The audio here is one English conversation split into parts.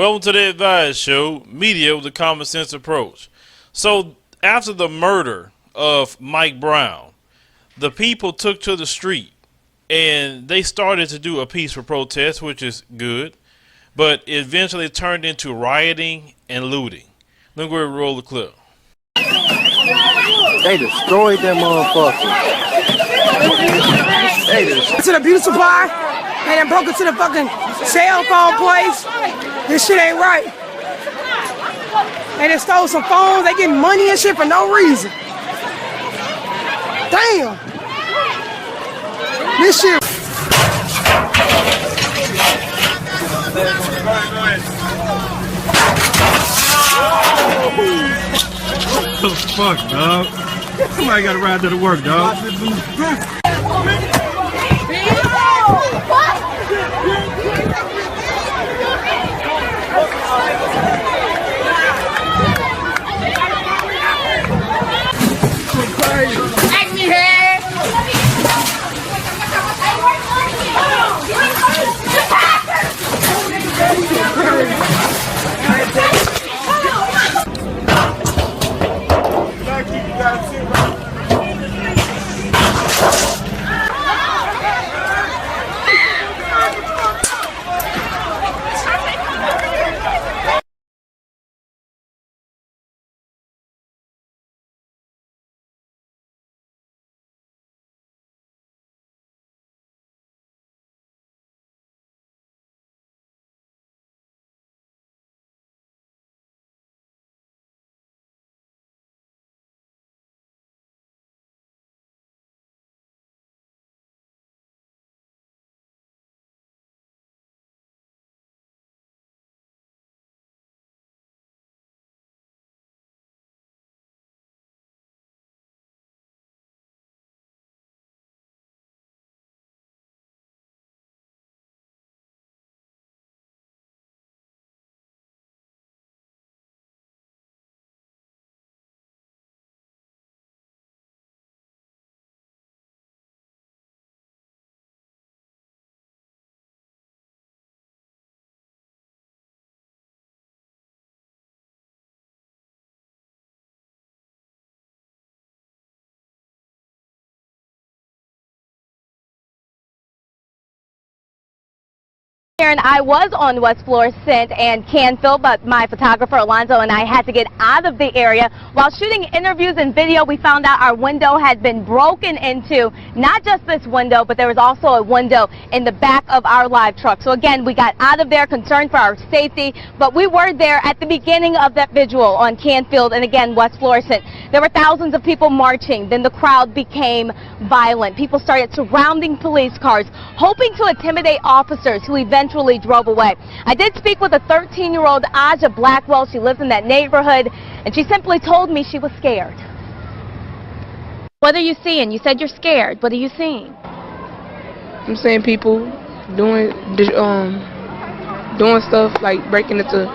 Welcome to the Advice Show, media with a common sense approach. So, after the murder of Mike Brown, the people took to the street and they started to do a peaceful protest, which is good, but it eventually turned into rioting and looting. Let me go ahead and roll the clip. They destroyed that motherfucker. To the beauty supply, and then broke into the fucking cell phone place. This shit ain't right. And they stole some phones. They getting money and shit for no reason. Damn. This shit. What the fuck, dog? Somebody gotta ride to the work, dog. And I was on West Florissant and Canfield, but my photographer Alonzo and I had to get out of the area. While shooting interviews and video, we found out our window had been broken into. Not just this window, but there was also a window in the back of our live truck. So again, we got out of there concerned for our safety, but we were there at the beginning of that vigil on Canfield and again West Florissant. There were thousands of people marching. Then the crowd became violent. People started surrounding police cars, hoping to intimidate officers who eventually drove away. I did speak with a 13-year-old Aja Blackwell. She lives in that neighborhood, and she simply told me she was scared. What are you seeing? You said you're scared. What are you seeing? I'm seeing people doing stuff like breaking into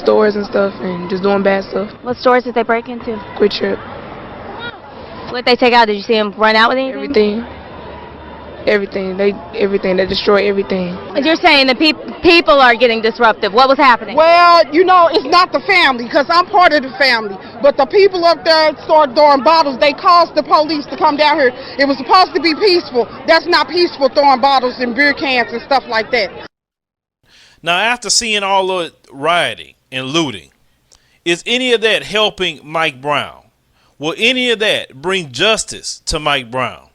stores and stuff and just doing bad stuff. What stores did they break into? Quick Trip. What did they take out? Did you see them run out with anything? Everything. They destroy everything. You're saying the people are getting disruptive. What was happening? Well, you know, it's not the family, because I'm part of the family. But the people up there started throwing bottles. They caused the police to come down here. It was supposed to be peaceful. That's not peaceful, throwing bottles and beer cans and stuff like that. Now, after seeing all the rioting and looting, is any of that helping Mike Brown? Will any of that bring justice to Mike Brown?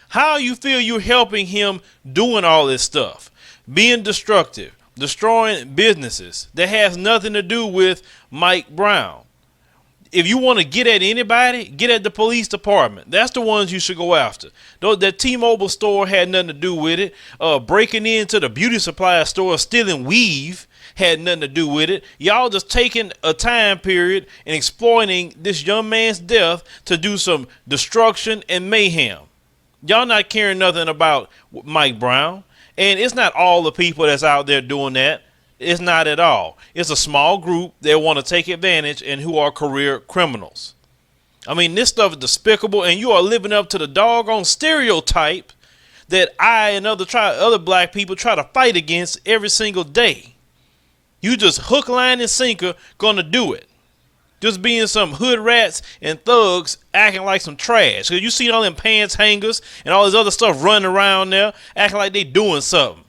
How you feel you're helping him doing all this stuff, being destructive, destroying businesses that has nothing to do with Mike Brown? If you want to get at anybody, get at the police department. That's the ones you should go after. That T-Mobile store had nothing to do with it. Breaking into the beauty supply store, stealing weave, had nothing to do with it. Y'all just taking a time period and exploiting this young man's death to do some destruction and mayhem. Y'all not caring nothing about Mike Brown. And it's not all the people that's out there doing that. It's not at all. It's a small group that want to take advantage and who are career criminals. I mean, this stuff is despicable, and you are living up to the doggone stereotype that I and other black people try to fight against every single day. You just hook, line, and sinker gonna do it. Just being some hood rats and thugs acting like some trash. Cause you see all them pants hangers and all this other stuff running around there acting like they doing something.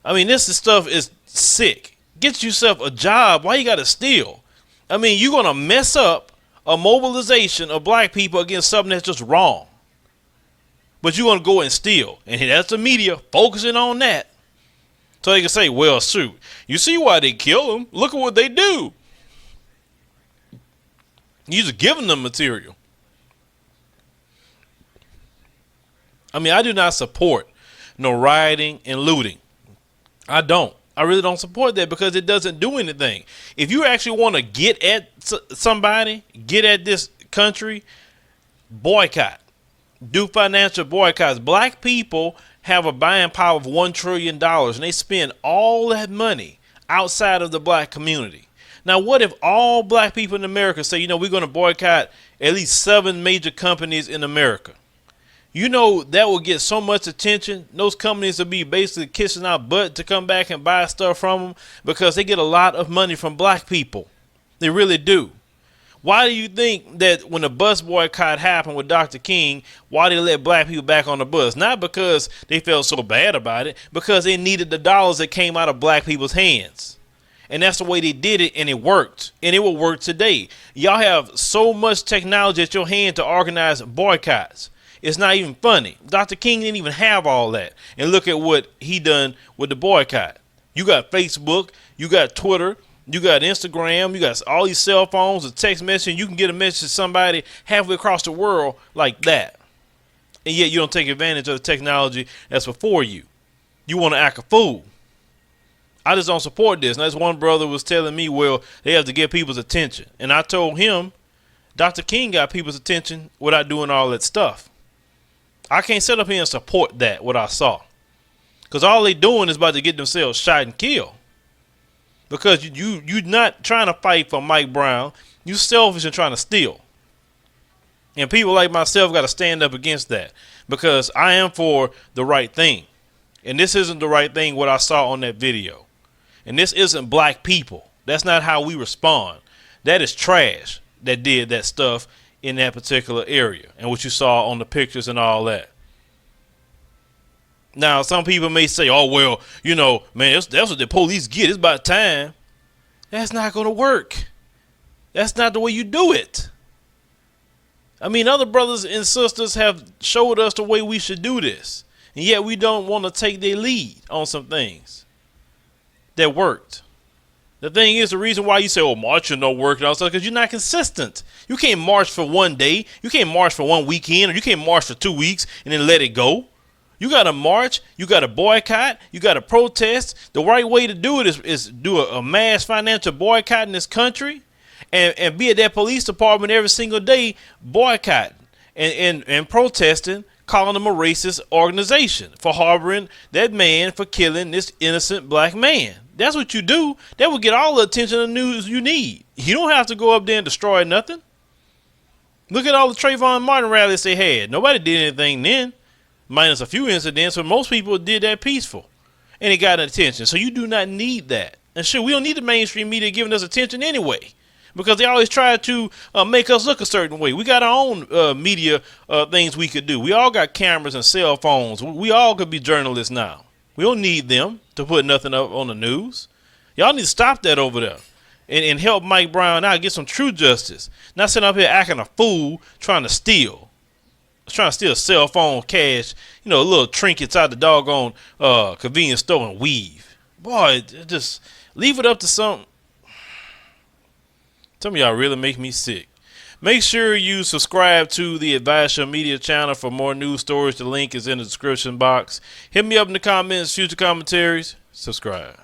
I mean, this stuff is sick. Get yourself a job. Why you gotta steal? I mean, you're gonna mess up a mobilization of black people against something that's just wrong. But you're gonna go and steal. And that's the media focusing on that. So they can say, well, shoot, you see why they kill them. Look at what they do. You're just giving them material. I mean, I do not support no rioting and looting. I don't. I really don't support that because it doesn't do anything. If you actually want to get at somebody, get at this country, boycott. Do financial boycotts. Black people have a buying power of $1 trillion and they spend all that money outside of the black community. Now, what if all black people in America say, we're going to boycott at least 7 major companies in America? That will get so much attention. Those companies will be basically kissing our butt to come back and buy stuff from them because they get a lot of money from black people. They really do. Why do you think that when the bus boycott happened with Dr. King, why did they let black people back on the bus? Not because they felt so bad about it, because they needed the dollars that came out of black people's hands. And that's the way they did it, and it worked. And it will work today. Y'all have so much technology at your hand to organize boycotts. It's not even funny. Dr. King didn't even have all that. And look at what he done with the boycott. You got Facebook, you got Twitter, you got Instagram, you got all these cell phones, a text message. You can get a message to somebody halfway across the world like that. And yet you don't take advantage of the technology that's before you. You want to act a fool. I just don't support this. And that's one brother was telling me, well, they have to get people's attention. And I told him, Dr. King got people's attention without doing all that stuff. I can't sit up here and support that, what I saw. Because all they doing is about to get themselves shot and killed. Because you're not trying to fight for Mike Brown. You selfish and trying to steal. And people like myself got to stand up against that. Because I am for the right thing. And this isn't the right thing what I saw on that video. And this isn't black people. That's not how we respond. That is trash that did that stuff in that particular area. And what you saw on the pictures and all that. Now, some people may say, oh, well, man, that's what the police get. It's about time. That's not going to work. That's not the way you do it. I mean, other brothers and sisters have showed us the way we should do this. And yet we don't want to take their lead on some things that worked. The thing is, the reason why you say, oh, marching don't work and all stuff, because you're not consistent. You can't march for one day. You can't march for one weekend, or you can't march for 2 weeks and then let it go. You got to march. You got to boycott. You got to protest. The right way to do it is do a mass financial boycott in this country and be at that police department every single day boycotting and protesting, calling them a racist organization for harboring that man for killing this innocent black man. That's what you do. That will get all the attention and news you need. You don't have to go up there and destroy nothing. Look at all the Trayvon Martin rallies they had. Nobody did anything then, minus a few incidents, but most people did that peaceful. And it got attention. So you do not need that. And sure, we don't need the mainstream media giving us attention anyway, because they always try to make us look a certain way. We got our own media things we could do. We all got cameras and cell phones. We all could be journalists now. We don't need them to put nothing up on the news. Y'all need to stop that over there and help Mike Brown out, get some true justice. Not sitting up here acting a fool trying to steal. Trying to steal cell phone cash, little trinkets out the doggone convenience store and weave. Boy, just leave it up to some of y'all really make me sick. Make sure you subscribe to the Advice Show Media channel for more news stories. The link is in the description box. Hit me up in the comments, future commentaries. Subscribe.